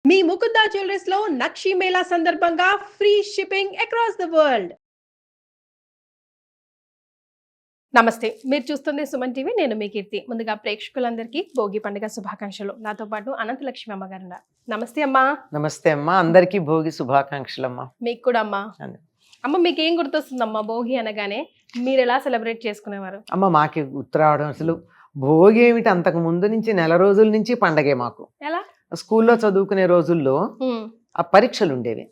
మీ Mukunda jewelleries లో నక్షి మేళా సందర్భంగా free shipping across the world. నమస్తే, మీరు చూస్తుంది సుమన్ టీవీ. నేను మీ కీర్తి. ముందుగా ప్రేక్షకులందరికీ భోగి పండుగ శుభాకాంక్షలు. నాతో పాటు అనంతలక్ష్మి అమ్మగారు ఉన్నారు. నమస్తే అమ్మా. నమస్తే అమ్మా, అందరికీ భోగి శుభాకాంక్షలు అమ్మా. మీకు కూడా అమ్మా. అమ్మ, మీకు ఏం గుర్తొస్తుందమ్మా భోగి అనగానే? మీరు ఎలా సెలబ్రేట్ చేసుకునేవారు? అమ్మ, మాకి గుర్తురావడం అసలు భోగి ఏమిటి, అంతకు ముందు నుంచి నెల రోజుల నుంచి పండగే మాకు. ఎలా? స్కూల్లో చదువుకునే రోజుల్లో ఆ పరీక్షలు ఉండేవి,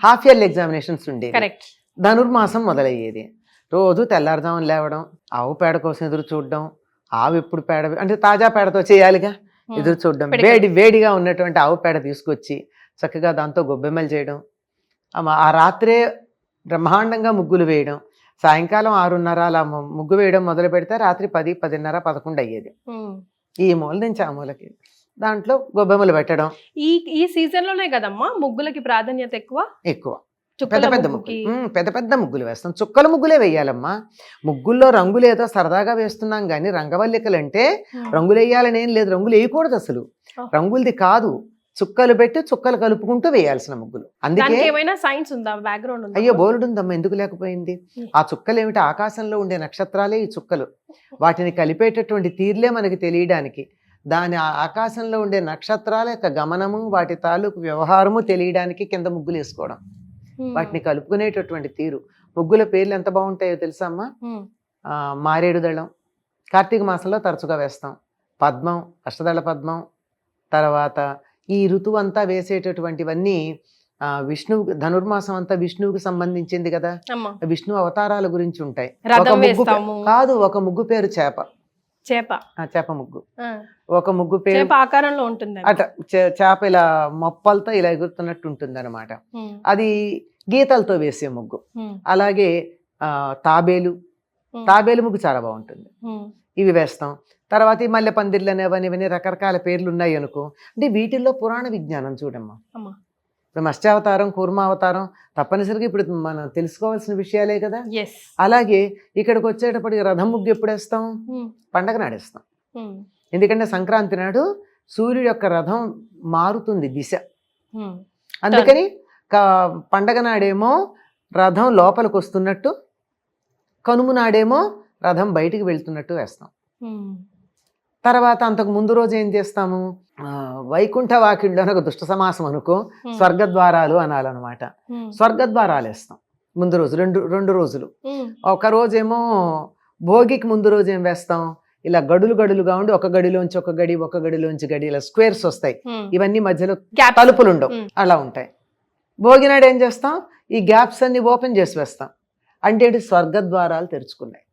హాఫ్ ఇయర్లీ ఎగ్జామినేషన్స్ ఉండేవి. కరెక్ట్. ధనుర్మాసం మొదలయ్యేది. రోజు తెల్లారుజామున లేవడం, ఆవు పేడ కోసం ఎదురు చూడడం. ఆవు ఎప్పుడు పేడ అంటే తాజా పేడతో చేయాలిగా, ఎదురు చూడడం. వేడిగా ఉన్నటువంటి ఆవు పేడ తీసుకొచ్చి చక్కగా దాంతో గొబ్బెమ్మలు చేయడం. ఆ రాత్రే బ్రహ్మాండంగా ముగ్గులు వేయడం. సాయంకాలం 6:30 అలా ముగ్గు వేయడం మొదలు పెడితే రాత్రి 10, 10:30, 11 అయ్యేది. ఈ మూల నుంచి ఆ మూలకి దాంట్లో గొబ్బెమ్మలు పెట్టడం. ఈ సీజన్ లోనే కదమ్మా ముగ్గులకి ప్రాధాన్యత ఎక్కువ. పెద్ద పెద్ద ముగ్గులు వేస్తాం. చుక్కల ముగ్గులే వేయాలమ్మా. ముగ్గుల్లో రంగులు ఏదో సరదాగా వేస్తున్నాం కానీ రంగవల్లికలు అంటే రంగులు వేయాలని ఏం లేదు. రంగులు వేయకూడదు అసలు. రంగులది కాదు, చుక్కలు పెట్టి చుక్కలు కలుపుకుంటూ వేయాల్సిన ముగ్గులు. అందుకే సైన్స్ ఉందా, బ్యాక్గ్రౌండ్? అయ్యో బోల్డ్ ఉందమ్మా, ఎందుకు లేకపోయింది? ఆ చుక్కలు ఏమిటి, ఆకాశంలో ఉండే నక్షత్రాలే ఈ చుక్కలు. వాటిని కలిపేటటువంటి తీర్లే మనకి తెలియడానికి, దాని ఆకాశంలో ఉండే నక్షత్రాల యొక్క గమనము, వాటి తాలూకు వ్యవహారము తెలియడానికి కింద ముగ్గులు వేసుకోవడం, వాటిని కలుపుకునేటటువంటి తీరు. ముగ్గుల పేర్లు ఎంత బాగుంటాయో తెలుసా అమ్మా? మారేడు దళం కార్తీక మాసంలో తరచుగా వేస్తాం. పద్మం, అష్టదళ పద్మం. తర్వాత ఈ ఋతువు అంతా వేసేటటువంటివన్నీ విష్ణువు, ధనుర్మాసం అంతా విష్ణువుకి సంబంధించింది కదా. విష్ణు అవతారాల గురించి ఉంటాయి. ఒక ముగ్గు పేరు చేప ముగ్గు. ఒక ముగ్గు పేరు ఆకారంలో ఉంటుంది అట. చేప ఇలా మొప్పలతో ఇలా ఎగురుతున్నట్టు ఉంటుంది అనమాట. అది గీతలతో వేసే ముగ్గు. అలాగే తాబేలు ముగ్గు చాలా బాగుంటుంది. ఇవి వేస్తాం. తర్వాత ఈ మల్లె పందిర్లు అనేవని ఇవన్నీ రకరకాల పేర్లు ఉన్నాయి అనుకో. అంటే వీటిల్లో పురాణ విజ్ఞానం చూడమ్మా. ఇప్పుడు మత్స్యావతారం, కూర్మావతారం తప్పనిసరిగా ఇప్పుడు మనం తెలుసుకోవాల్సిన విషయాలే కదా. అలాగే ఇక్కడికి వచ్చేటప్పటికి రథం ముగ్గు ఎప్పుడు వేస్తాం? పండగ నాడేస్తాం. ఎందుకంటే సంక్రాంతి నాడు సూర్యుడు యొక్క రథం మారుతుంది దిశ. అందుకని పండగ నాడేమో రథం లోపలికి వస్తున్నట్టు, కనుము నాడేమో రథం బయటికి వెళ్తున్నట్టు వేస్తాం. తర్వాత అంతకు ముందు రోజు ఏం చేస్తాము? వైకుంఠ వాకిళ్ళు అని ఒక దుష్ట సమాసం అనుకో, స్వర్గద్వారాలు అనాలన్నమాట. స్వర్గద్వారాలు వేస్తాం ముందు రోజు, రెండు రోజులు. ఒక రోజేమో భోగికి ముందు రోజు ఏం వేస్తాం? ఇలా గడులుగా ఉండి ఒక గడిలోంచి ఒక గడి ఇలా స్క్వేర్స్ వస్తాయి. ఇవన్నీ మధ్యలో తలుపులు ఉండవు, అలా ఉంటాయి. భోగి నాడు ఏం చేస్తాం? ఈ గ్యాప్స్ అన్ని ఓపెన్ చేసి వేస్తాం. అంటే స్వర్గద్వారాలు తెరుచుకున్నాయి.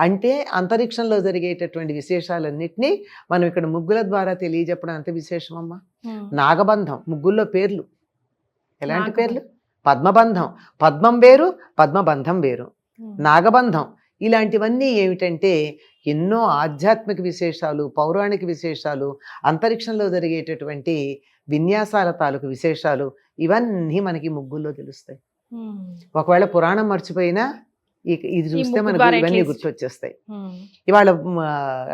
అంటే అంతరిక్షంలో జరిగేటటువంటి విశేషాలన్నిటినీ మనం ఇక్కడ ముగ్గుల ద్వారా తెలియజెప్పడం అంత విశేషమమ్మా. నాగబంధం, ముగ్గుల్లో పేర్లు ఎలాంటి పేర్లు? పద్మబంధం, పద్మం వేరు, పద్మబంధం వేరు. నాగబంధం ఇలాంటివన్నీ ఏమిటంటే ఎన్నో ఆధ్యాత్మిక విశేషాలు, పౌరాణిక విశేషాలు, అంతరిక్షంలో జరిగేటటువంటి విన్యాసాల తాలూకు విశేషాలు ఇవన్నీ మనకి ముగ్గుల్లో తెలుస్తాయి. ఒకవేళ పురాణం మర్చిపోయినా ఇది చూస్తే మనకు ఇవన్నీ గుర్తొచ్చేస్తాయి. ఇవాళ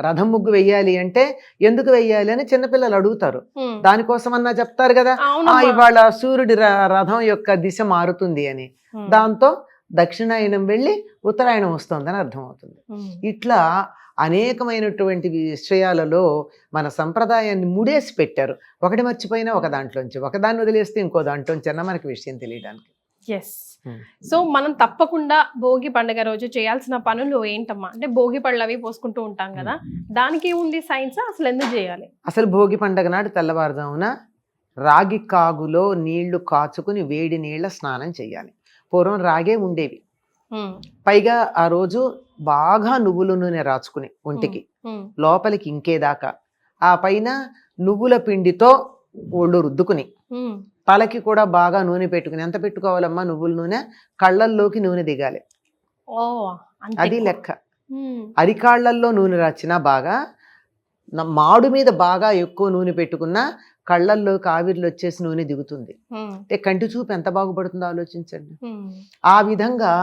రథం ముగ్గు వెయ్యాలి అంటే ఎందుకు వెయ్యాలి అని చిన్నపిల్లలు అడుగుతారు. దానికోసం అన్నా చెప్తారు కదా, ఇవాళ సూర్యుడి రథం యొక్క దిశ మారుతుంది అని. దాంతో దక్షిణాయనం వెళ్ళి ఉత్తరాయణం వస్తుందని అర్థమవుతుంది. ఇట్లా అనేకమైనటువంటి విషయాలలో మన సంప్రదాయాన్ని ముడేసి పెట్టారు. ఒకటి మర్చిపోయినా ఒక దాంట్లోంచి, ఒకదాన్ని వదిలేస్తే ఇంకో దాంట్లోంచి అన్న మనకి విషయం తెలియడానికి. సో మనం తప్పకుండా భోగి పండుగ రోజు చేయాల్సిన పనులు ఏంటమ్మా? అంటే భోగి పళ్ళు అవి పోసుకుంటూ ఉంటాం కదా, దానికి ఉంది సైన్స్? అసలు ఎందుకు చేయాలి? అసలు భోగి పండుగ నాడు తెల్లవారుజామున రాగి కాగులో నీళ్లు కాచుకుని వేడి నీళ్ల స్నానం చేయాలి. పూర్వం రాగే ఉండేవి. పైగా ఆ రోజు బాగా నువ్వుల నూనె రాచుకుని ఒంటికి లోపలికి ఇంకేదాకా, ఆ పైన నువ్వుల పిండితో ఒళ్ళు రుద్దుకుని తలకి కూడా బాగా నూనె పెట్టుకుని, ఎంత పెట్టుకోవాలమ్మా నువ్వుల నూనె? కళ్ళల్లోకి నూనె దిగాలి, అది లెక్క. అరికాళ్లల్లో నూనె రాచినా బాగా, మాడు మీద బాగా ఎక్కువ నూనె పెట్టుకున్నా కళ్ళల్లోకి ఆవిర్లు వచ్చేసి నూనె దిగుతుంది. అంటే కంటి చూపు ఎంత బాగుపడుతుందో ఆలోచించండి. ఆ విధంగా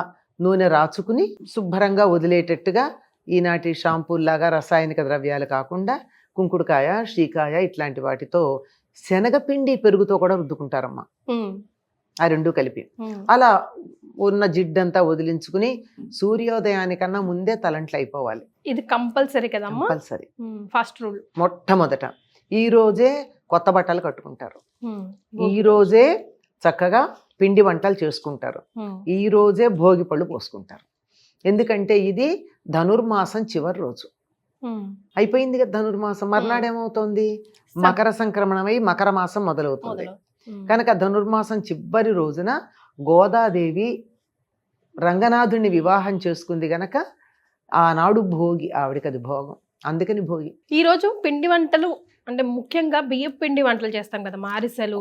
నూనె రాచుకుని శుభ్రంగా వదిలేటట్టుగా ఈనాటి షాంపూల్లాగా రసాయనిక ద్రవ్యాలు కాకుండా కుంకుడుకాయ, షీకాయ ఇట్లాంటి వాటితో శనగపిండి పెరుగుతో కూడా రుద్దుకుంటారమ్మా, ఆ రెండు కలిపి. అలా ఉన్న జిడ్డంతా వదిలించుకుని సూర్యోదయానికన్నా ముందే తలంట్లు అయిపోవాలి. ఇది కంపల్సరీ కదమ్మా, కంపల్సరీ. First rule. మొట్టమొదట ఈ రోజే కొత్త బట్టలు కట్టుకుంటారు, ఈ రోజే చక్కగా పిండి వంటలు చేసుకుంటారు, ఈ రోజే భోగి పళ్ళు పోసుకుంటారు. ఎందుకంటే ఇది ధనుర్మాసం చివరి రోజు అయిపోయింది కదా ధనుర్మాసం. మర్నాడేమవుతుంది, మకర సంక్రమణమై మకర మాసం మొదలవుతుంది కనుక ధనుర్మాసం చివరి రోజున గోదాదేవి రంగనాథుడిని వివాహం చేసుకుంది గనక ఆనాడు భోగి, ఆవిడకి అది భోగం, అందుకని భోగి. ఈ రోజు పిండి వంటలు అంటే ముఖ్యంగా బియ్యం పిండి వంటలు చేస్తాం కదా, మారిసెలు,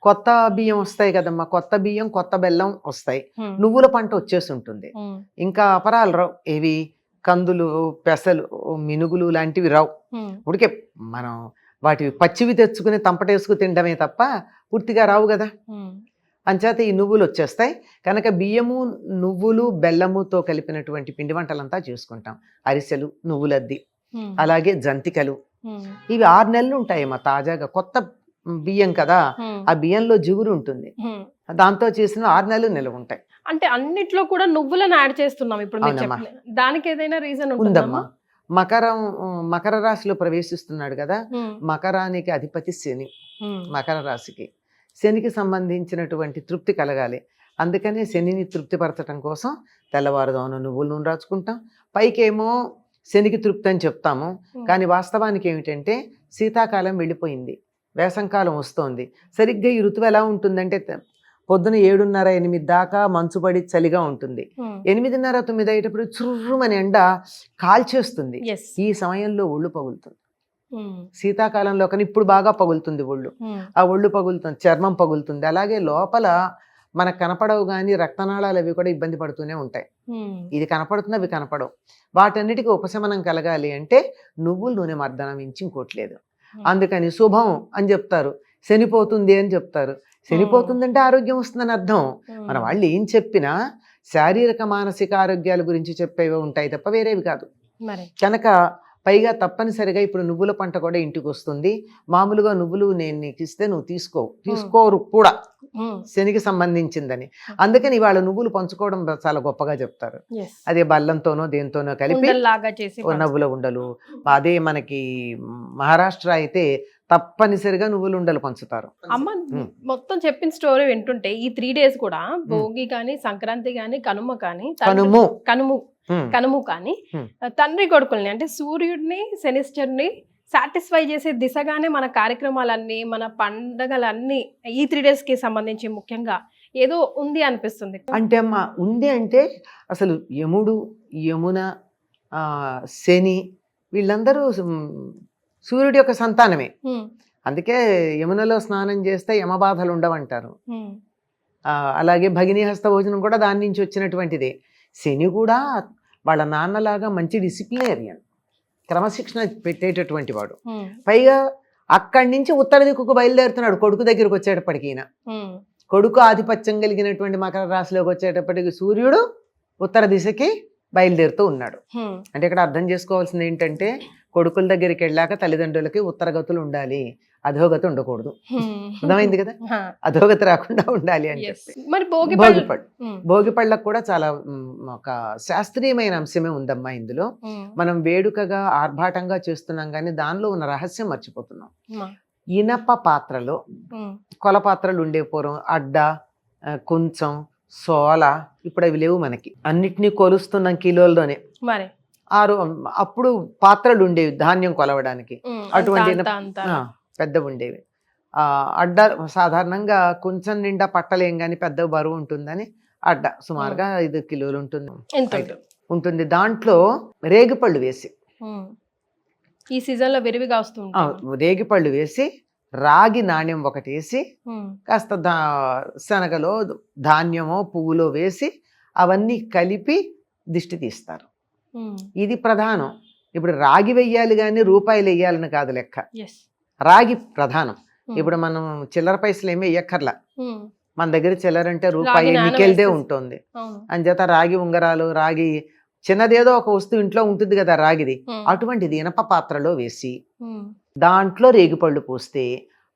కొత్త బియ్యం వస్తాయి కదమ్మా, కొత్త బియ్యం కొత్త బెల్లం వస్తాయి, నువ్వుల పంట వచ్చేసి ఉంటుంది, ఇంకా అపరాలు రావు, ఏవి కందులు పెసలు మినుగులు లాంటివి రావు. ఉడికే మనం వాటివి పచ్చివి తెచ్చుకుని తంపటేసుకు తినడమే తప్ప పూర్తిగా రావు కదా. అంచేత ఈ నువ్వులు వచ్చేస్తాయి కనుక బియ్యము నువ్వులు బెల్లముతో కలిపినటువంటి పిండి వంటలంతా చేసుకుంటాం. అరిసెలు, నువ్వులద్ది, అలాగే జంతికలు, ఇవి 6 నెలలు ఉంటాయమ్మా తాజాగా. కొత్త బియ్యం కదా, ఆ బియ్యంలో జిగురు ఉంటుంది, దాంతో చేసిన 6 నెలలు నిల్వ ఉంటాయి. అంటే అన్నిట్లో కూడా నువ్వులను యాడ్ చేస్తున్నాం ఇప్పుడు, దానికి ఏదైనా రీజన్ ఉందమ్మా. మకర రాశిలో ప్రవేశిస్తున్నాడు కదా, మకరానికి అధిపతి శని, మకర రాశికి శనికి సంబంధించినటువంటి తృప్తి కలగాలి. అందుకనే శనిని తృప్తిపరచడం కోసం తెల్లవారుదామున నువ్వుల నూనె రాచుకుంటాం. పైకేమో శనికి తృప్తి అని చెప్తాము, కానీ వాస్తవానికి ఏమిటంటే శీతాకాలం వెళ్ళిపోయింది, వేసంకాలం వస్తోంది. సరిగ్గా ఈ ఋతువు ఎలా ఉంటుందంటే పొద్దున 7:30, 8 దాకా మంచుపడి చలిగా ఉంటుంది, 8:30, 9 అయ్యేటప్పుడు చుర్రుమని ఎండ కాల్చేస్తుంది. ఈ సమయంలో ఒళ్ళు పగులుతుంది. శీతాకాలంలో కానీ ఇప్పుడు బాగా పగులుతుంది ఒళ్ళు, ఆ ఒళ్ళు పగులుతుంది, చర్మం పగులుతుంది. అలాగే లోపల మనకు కనపడవు కానీ రక్తనాళాలు అవి కూడా ఇబ్బంది పడుతూనే ఉంటాయి. ఇది కనపడుతుంది, అవి కనపడవు. వాటన్నిటికీ ఉపశమనం కలగాలి అంటే నువ్వుల నూనె మర్దనం మించి ఇంకోట్లేదు. అందుకని శుభం అని చెప్తారు, శనిపోతుంది అని చెప్తారు. శనిపోతుందంటే ఆరోగ్యం వస్తుందని అర్థం. మన వాళ్ళు ఏం చెప్పినా శారీరక మానసిక ఆరోగ్యాల గురించి చెప్పేవి ఉంటాయి తప్ప వేరేవి కాదు. కనుక పైగా తప్పనిసరిగా ఇప్పుడు నువ్వుల పంట కూడా ఇంటికి వస్తుంది. మామూలుగా నువ్వులు నేను నీకు ఇస్తే నువ్వు తీసుకోరు కూడా, శనికి సంబంధించిందని. అందుకని ఇవాళ నువ్వులు పంచుకోవడం చాలా గొప్పగా చెప్తారు. అదే బెల్లంతోనో దేంతోనో కలిపి నువ్వుల ఉండలు. అదే మనకి మహారాష్ట్ర అయితే తప్పనిసరిగా నువ్వులు ఉండలు పంచుతారు. అమ్మ మొత్తం చెప్పిన స్టోరీ వింటుంటే ఈ 3 days కూడా భోగి కానీ, సంక్రాంతి కానీ, కనుమ కానీ, కనుము కానీ తండ్రి కొడుకుల్ని అంటే సూర్యుడిని, శనిశ్చరుని సాటిస్ఫై చేసే దిశగానే మన కార్యక్రమాలన్నీ, మన పండగలన్నీ ఈ 3 days కి సంబంధించి ముఖ్యంగా ఏదో ఉంది అనిపిస్తుంది. అంటే అమ్మా ఉంది అంటే అసలు యముడు, యమున, శని వీళ్ళందరూ సూర్యుడి యొక్క సంతానమే. అందుకే యమునలో స్నానం చేస్తే యమబాధలు ఉండవంటారు. అలాగే భగినీ హస్త భోజనం కూడా దాని నుంచి వచ్చినటువంటిదే. శని కూడా వాళ్ళ నాన్నలాగా మంచి డిసిప్లినేరియన్, క్రమశిక్షణ పెట్టేటటువంటి వాడు. పైగా అక్కడి నుంచి ఉత్తర దిక్కుకు బయలుదేరుతున్నాడు కొడుకు దగ్గరకు వచ్చేటప్పటికి. కొడుకు ఆధిపత్యం కలిగినటువంటి మకర రాశిలోకి వచ్చేటప్పటికి సూర్యుడు ఉత్తర దిశకి బయలుదేరుతూ ఉన్నాడు. అంటే ఇక్కడ అర్థం చేసుకోవాల్సింది ఏంటంటే కొడుకుల దగ్గరికి వెళ్ళాక తల్లిదండ్రులకి ఉత్తరగతులు ఉండాలి, అధోగతి ఉండకూడదు. అర్థమైంది కదా, అధోగతి రాకుండా ఉండాలి అని చెప్పి. మరి భోగిపళ్ళకు కూడా చాలా ఒక శాస్త్రీయమైన అంశమే ఉందమ్మా ఇందులో. మనం వేడుకగా ఆర్భాటంగా చేస్తున్నాం కానీ దానిలో ఉన్న రహస్యం మర్చిపోతున్నాం. ఇనప పాత్రలో, కొల పాత్రలు ఉండే పూర్వం అడ్డ, కొంచెం, సోల, ఇప్పుడు అవి లేవు మనకి, అన్నిటినీ కొలుస్తున్నాం కిలోల్లోనే. అప్పుడు పాత్రలు ఉండేవి ధాన్యం కొలవడానికి, అటువంటి పెద్ద ఉండేవి. అడ్డ సాధారణంగా కొంచెం నిండా పట్టలేం కానీ పెద్ద బరువు ఉంటుందని అడ్డ సుమారుగా 5 కిలోలు ఉంటుంది. దాంట్లో రేగిపళ్ళు వేసి, ఈ సీజన్ లో విరివిగా వస్తుంది, రేగిపళ్ళు వేసి రాగి నాణ్యం ఒకటి వేసి కాస్త శనగలో ధాన్యమో పువ్వులో వేసి అవన్నీ కలిపి దిష్టి తీస్తారు. ఇది ప్రధానం. ఇప్పుడు రాగి వెయ్యాలి కానీ రూపాయలు వెయ్యాలని కాదు లెక్క, రాగి ప్రధానం. ఇప్పుడు మనం చిల్లర పైసలు ఏమీ వెయ్యక్కర్లా, మన దగ్గర చిల్లర అంటే రూపాయి నికెల్దే ఉంటుంది. అంచేత రాగి ఉంగరాలు, రాగి చిన్నదేదో ఒక వస్తువు ఇంట్లో ఉంటుంది కదా రాగిది, అటువంటిది ఇనప పాత్రలో వేసి దాంట్లో రేగిపళ్ళు పోస్తే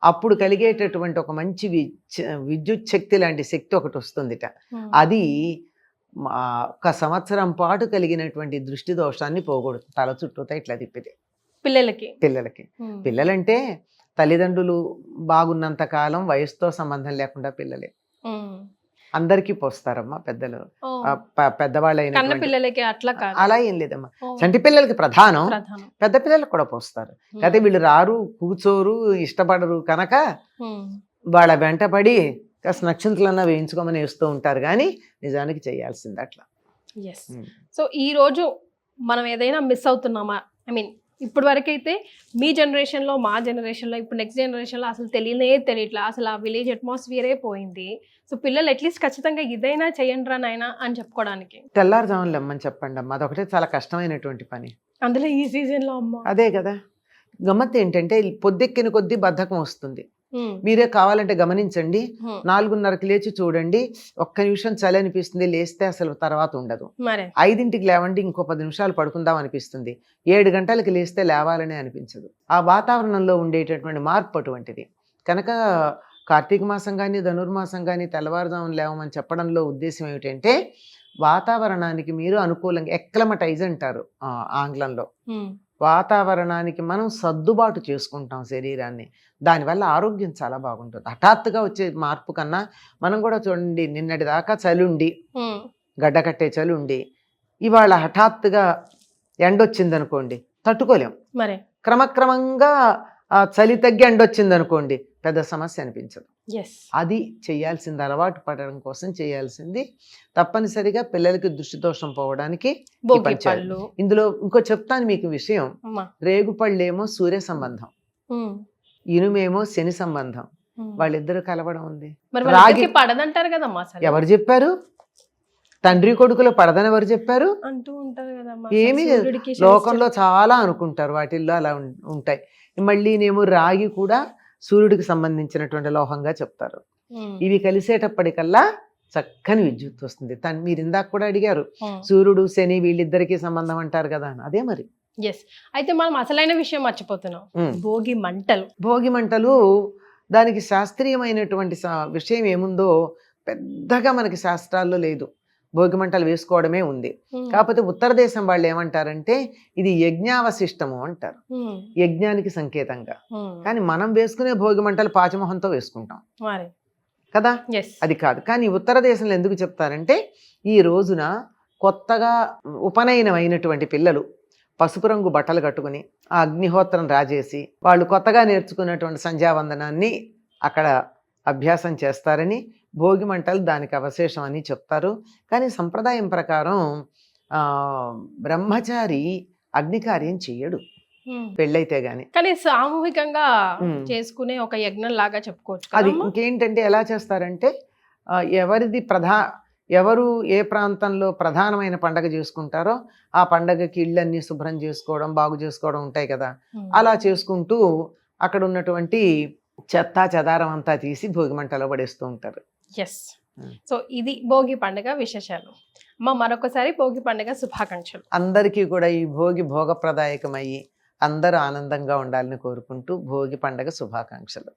అప్పుడు కలిగేటటువంటి ఒక మంచి విద్యుత్ శక్తి లాంటి శక్తి ఒకటి వస్తుందిట. అది ఒక సంవత్సరం పాటు కలిగినటువంటి దృష్టి దోషాన్ని పోగొడుతుంది. తల చుట్టూతా ఇట్లా తిప్పితే పిల్లలకి పిల్లలంటే తల్లిదండ్రులు బాగున్నంత కాలం వయసుతో సంబంధం లేకుండా పిల్లలే అందరికీ పోస్తారమ్మా. పెద్దలు పెద్దవాళ్ళైన అలా ఏం లేదమ్మా. చంటి పిల్లలకి ప్రధానం, పెద్ద పిల్లలకు కూడా పోస్తారు. అయితే వీళ్ళు రారు, కూర్చోరు, ఇష్టపడరు కనుక వాళ్ళ వెంటపడి కాస్త నక్షత్రాలన్నా వేయించుకోమని వేస్తూ ఉంటారు, కానీ నిజానికి చేయాల్సింది అట్లా. సో ఈ రోజు మనం ఏదైనా మిస్ అవుతున్నామా? ఐ మీన్ ఇప్పుడు వరకైతే మీ జనరేషన్లో, మా జనరేషన్లో, ఇప్పుడు నెక్స్ట్ జనరేషన్లో అసలు తెలియట్లా. అసలు ఆ విలేజ్ అట్మాస్ఫియరే పోయింది. సో పిల్లలు అట్లీస్ట్ ఖచ్చితంగా ఇదైనా చేయండి నాయనా అని చెప్పుకోవడానికి తెల్లారుజామున లెమ్మని చెప్పండి అమ్మ. అదొకటే చాలా కష్టమైనటువంటి పని, అందులో ఈ సీజన్లో అమ్మ. అదే కదా గమ్మత్తు. ఏంటంటే పొద్దెక్కిన కొద్దీ బద్ధకం వస్తుంది. మీరే కావాలంటే గమనించండి, 4:30కి లేచి చూడండి, ఒక్క నిమిషం చలి అనిపిస్తుంది, లేస్తే అసలు తర్వాత ఉండదు. 5ంటికి లేవండి, ఇంకో 10 నిమిషాలు పడుకుందాం అనిపిస్తుంది. 7 గంటలకి లేస్తే లేవాలనే అనిపించదు. ఆ వాతావరణంలో ఉండేటటువంటి మార్పు అటువంటిది కనుక కార్తీక మాసం కానీ ధనుర్మాసం కానీ తెల్లవారుజామున లేవమని చెప్పడంలో ఉద్దేశం ఏమిటంటే వాతావరణానికి మీరు అనుకూలంగా ఎక్లమటైజ్ అంటారు ఆంగ్లంలో. వాతావరణానికి మనం సర్దుబాటు చేసుకుంటాం శరీరాన్ని, దానివల్ల ఆరోగ్యం చాలా బాగుంటుంది. హఠాత్తుగా వచ్చే మార్పు కన్నా మనం కూడా చూడండి, నిన్నటి దాకా చలి ఉండి గడ్డకట్టే చలి ఉండి ఇవాళ హఠాత్తుగా ఎండొచ్చింది అనుకోండి, తట్టుకోలేం. క్రమక్రమంగా చలి తగ్గి ఎండొచ్చింది అనుకోండి, పెద్ద సమస్య అనిపించదు. అది చేయాల్సింది, అలవాటు పడడం కోసం చేయాల్సింది. తప్పనిసరిగా పిల్లలకి దృష్టి దోషం పోవడానికి ఇందులో ఇంకో చెప్తాను మీకు విషయం. రేగుపళ్ళేమో సూర్య సంబంధం, ఇనుమేమో శని సంబంధం, వాళ్ళిద్దరు కలవడం ఉంది. రాగి పడదంటారు కదమ్మా. ఎవరు చెప్పారు? తండ్రి కొడుకులో పడదని ఎవరు చెప్పారు? ఏమీ లోకంలో చాలా అనుకుంటారు, వాటిల్లో అలా ఉంటాయి. మళ్ళీనేమో రాగి కూడా సూర్యుడికి సంబంధించినటువంటి లోహంగా చెప్తారు. ఇవి కలిసేటప్పటికల్లా చక్కని విద్యుత్ వస్తుంది. మీరు ఇందాక కూడా అడిగారు, సూర్యుడు శని వీళ్ళిద్దరికీ సంబంధం అంటారు కదా, అదే మరి. అయితే మనం అసలైన విషయం మర్చిపోతున్నాం, భోగి మంటలు. భోగి మంటలు దానికి శాస్త్రీయమైనటువంటి విషయం ఏముందో పెద్దగా మనకి శాస్త్రాల్లో లేదు. భోగి మంటలు వేసుకోవడమే ఉంది. కాకపోతే ఉత్తర దేశం వాళ్ళు ఏమంటారంటే ఇది యజ్ఞావశిష్టము అంటారు, యజ్ఞానికి సంకేతంగా. కానీ మనం వేసుకునే భోగి మంటలు పాచమొహంతో వేసుకుంటాం కదా, అది కాదు. కానీ ఉత్తర దేశంలో ఎందుకు చెప్తారంటే ఈ రోజున కొత్తగా ఉపనయనం అయినటువంటి పిల్లలు పసుపు రంగు బట్టలు కట్టుకుని ఆ అగ్నిహోత్రం రాజేసి వాళ్ళు కొత్తగా నేర్చుకున్నటువంటి సంధ్యావందనాన్ని అక్కడ అభ్యాసం చేస్తారని, భోగి మంటలు దానికి అవశేషం అని చెప్తారు. కానీ సంప్రదాయం ప్రకారం బ్రహ్మచారి అగ్నికార్యం చెయ్యడు పెళ్ళైతే గాని. కానీ సామూహికంగా చేసుకునే ఒక యజ్ఞం లాగా చెప్పుకోవచ్చు. అది ఇంకేంటంటే ఎలా చేస్తారంటే ఎవరు ఏ ప్రాంతంలో ప్రధానమైన పండగ చేసుకుంటారో ఆ పండగకి ఇళ్ళన్నీ శుభ్రం చేసుకోవడం, బాగు చేసుకోవడం ఉంటాయి కదా, అలా చేసుకుంటూ అక్కడ ఉన్నటువంటి చెత్త చెదారం అంతా తీసి భోగి మంటలో పడేస్తూ ఉంటారు. సో ఇది భోగి పండుగ విశేషాలు. మరొకసారి భోగి పండుగ శుభాకాంక్షలు. అందరికీ కూడా ఈ భోగి భోగప్రదాయకమయ్యి అందరూ ఆనందంగా ఉండాలని కోరుకుంటూ భోగి పండుగ శుభాకాంక్షలు.